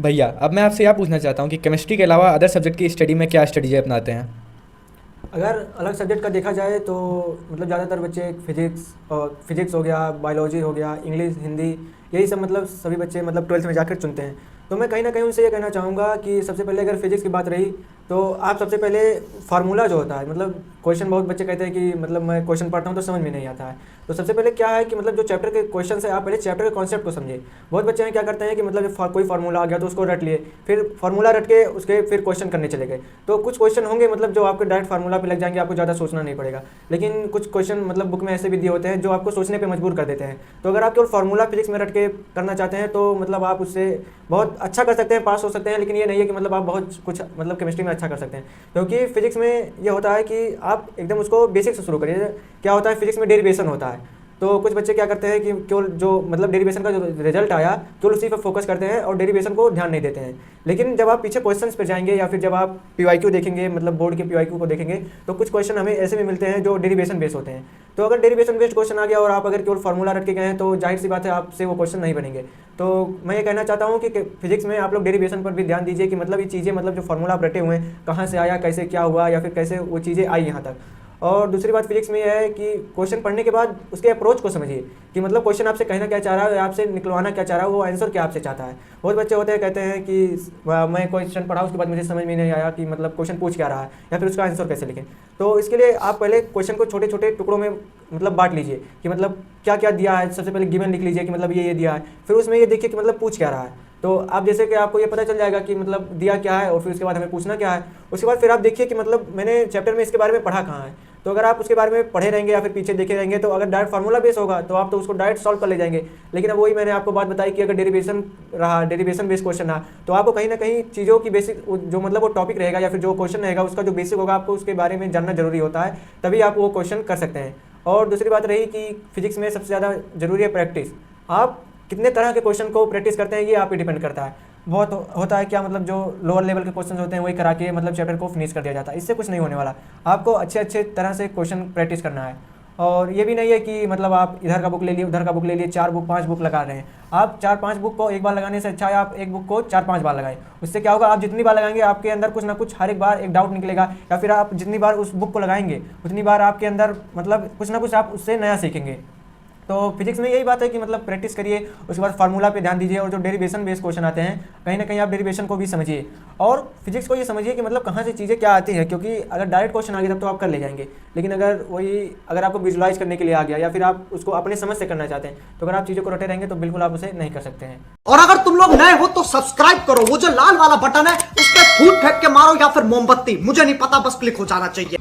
भैया अब मैं आपसे यह पूछना चाहता हूँ कि केमिस्ट्री के अलावा अदर सब्जेक्ट की स्टडी में क्या स्ट्रेटेजी अपनाते हैं। अगर अलग सब्जेक्ट का देखा जाए तो मतलब ज़्यादातर बच्चे फिजिक्स हो गया, बायोलॉजी हो गया, इंग्लिश, हिंदी, यही सब मतलब सभी बच्चे मतलब ट्वेल्थ में जाकर चुनते हैं। तो मैं कहीं ना कहीं उनसे ये कहना चाहूँगा कि सबसे पहले अगर फिजिक्स की बात रही तो आप सबसे पहले फार्मूला जो होता है, मतलब क्वेश्चन बहुत बच्चे कहते हैं कि मतलब मैं क्वेश्चन पढ़ता हूँ तो समझ में नहीं आता है। तो सबसे पहले क्या है कि मतलब जो चैप्टर के क्वेश्चन है आप पहले चैप्टर के कॉन्सेप्ट को समझिए। बहुत बच्चे हैं क्या करते हैं कि मतलब कोई फार्मूला आ गया तो उसको रट लिए, फिर फार्मूला रट के उसके फिर क्वेश्चन करने चले गए। तो कुछ क्वेश्चन होंगे मतलब जो आपके डायरेक्ट फार्मूला पे लग जाएंगे, आपको ज़्यादा सोचना नहीं पड़ेगा। लेकिन कुछ क्वेश्चन मतलब बुक में ऐसे भी दिए होते हैं जो आपको सोचने पे मजबूर कर देते हैं। तो अगर आप केवल फार्मूला फिजिक्स में रट के करना चाहते हैं तो मतलब आप उससे बहुत अच्छा कर सकते हैं, पास हो सकते हैं, लेकिन ये नहीं है कि मतलब आप बहुत कुछ मतलब केमिस्ट्री में अच्छा कर सकते हैं। क्योंकि फिजिक्स में ये होता है कि आप एकदम उसको बेसिक से शुरू करिए। क्या होता है फिजिक्स में डेरिवेशन होता है। तो कुछ बच्चे क्या करते हैं कि केवल जो मतलब डेरिवेशन का जो रिजल्ट आया केवल उसी पर फोकस करते हैं और डेरिवेशन को ध्यान नहीं देते हैं। लेकिन जब आप पीछे क्वेश्चंस पर जाएंगे या फिर जब आप पीवाईक्यू देखेंगे, मतलब बोर्ड के पीवाईक्यू को देखेंगे, तो कुछ क्वेश्चन हमें ऐसे भी मिलते हैं जो डेरिवेशन बेस्ड होते हैं। तो अगर डेरिवेशन बेस्ड क्वेश्चन आ गया और आप अगर केवल फार्मूला रट के गए हैं तो जाहिर सी बात है आपसे वो क्वेश्चन नहीं बनेंगे। तो मैं ये कहना चाहता हूँ कि फिजिक्स में आप लोग डेरिवेशन पर भी ध्यान दीजिए कि मतलब ये चीज़ें मतलब जो फार्मूला आप रटे हुए हैं कहाँ से आया, कैसे क्या हुआ, या फिर कैसे वो चीज़ें आई यहाँ तक। और दूसरी बात फिजिक्स में यह है कि क्वेश्चन पढ़ने के बाद उसके अप्रोच को समझिए कि मतलब क्वेश्चन आपसे कहना क्या चाह रहा है, आपसे निकलवाना क्या चाह रहा है, वो आंसर क्या आपसे चाहता है। बहुत बच्चे होते हैं कहते हैं कि मैं क्वेश्चन पढ़ा उसके बाद मुझे समझ में नहीं आया कि मतलब क्वेश्चन पूछ क्या रहा है या फिर उसका आंसर कैसे लिखें। तो इसके लिए आप पहले क्वेश्चन को छोटे छोटे टुकड़ों में मतलब बांट लीजिए कि मतलब क्या क्या दिया है। सबसे पहले गिवन लिख लीजिए कि मतलब ये दिया है, फिर उसमें ये देखिए कि मतलब पूछ क्या रहा है। तो आप जैसे कि आपको ये पता चल जाएगा कि मतलब दिया क्या है और फिर उसके बाद हमें पूछना क्या है। उसके बाद फिर आप देखिए कि मतलब मैंने चैप्टर में इसके बारे में पढ़ा कहाँ है। तो अगर आप उसके बारे में पढ़े रहेंगे या फिर पीछे देखे रहेंगे तो अगर डायरेक्ट फार्मूला बेस होगा तो आप तो उसको डायरेक्ट सॉल्व कर ले जाएंगे। लेकिन अब वही मैंने आपको बात बताई कि अगर डेरिवेशन रहा, डेरिवेशन बेस्ड क्वेश्चन रहा, तो आपको कहीं ना कहीं चीज़ों की बेसिक जो मतलब वो टॉपिक रहेगा या फिर जो क्वेश्चन रहेगा उसका जो बेसिक होगा आपको उसके बारे में जानना जरूरी होता है, तभी आप वो क्वेश्चन कर सकते हैं। और दूसरी बात रही कि फिजिक्स में सबसे ज़्यादा जरूरी है प्रैक्टिस। आप कितने तरह के क्वेश्चन को प्रैक्टिस करते हैं ये आप पे डिपेंड करता है। बहुत होता है क्या मतलब जो लोअर लेवल के क्वेश्चन होते हैं वही करा के मतलब चैप्टर को फिनिश कर दिया जाता है, इससे कुछ नहीं होने वाला। आपको अच्छे अच्छे तरह से क्वेश्चन प्रैक्टिस करना है। और ये भी नहीं है कि मतलब आप इधर का बुक ले लिए उधर का बुक ले लिए, 4 बुक 5 बुक लगा रहे हैं। आप 4-5 बुक को एक बार लगाने से अच्छा है आप एक बुक को 4-5 बार लगाएं। उससे क्या होगा, आप जितनी बार लगाएंगे आपके अंदर कुछ ना कुछ हर एक बार एक डाउट निकलेगा, या फिर आप जितनी बार उस बुक को लगाएंगे उतनी बार आपके अंदर मतलब कुछ ना कुछ आप उससे नया सीखेंगे। तो फिजिक्स में यही बात है कि मतलब प्रैक्टिस करिए, उसके बाद फार्मूला पे ध्यान दीजिए, और जो डेरिवेशन बेस्ड क्वेश्चन आते हैं कहीं ना कहीं आप डेरिवेशन को भी समझिए। और फिजिक्स को ये समझिए कि मतलब कहाँ से चीज़ें क्या आती हैं, क्योंकि अगर डायरेक्ट क्वेश्चन आ गया तब तो आप कर ले जाएंगे। लेकिन अगर आपको विजुलाइज करने के लिए आ गया या फिर आप उसको अपने समझ से करना चाहते हैं तो अगर आप चीज़ों को रटे रहेंगे तो बिल्कुल आप उसे नहीं कर सकते हैं। और अगर तुम लोग नए हो तो सब्सक्राइब करो, वो जो लाल वाला बटन है उस पर फूट फेंक के मारो या फिर मोमबत्ती, मुझे नहीं पता, बस क्लिक हो जाना चाहिए।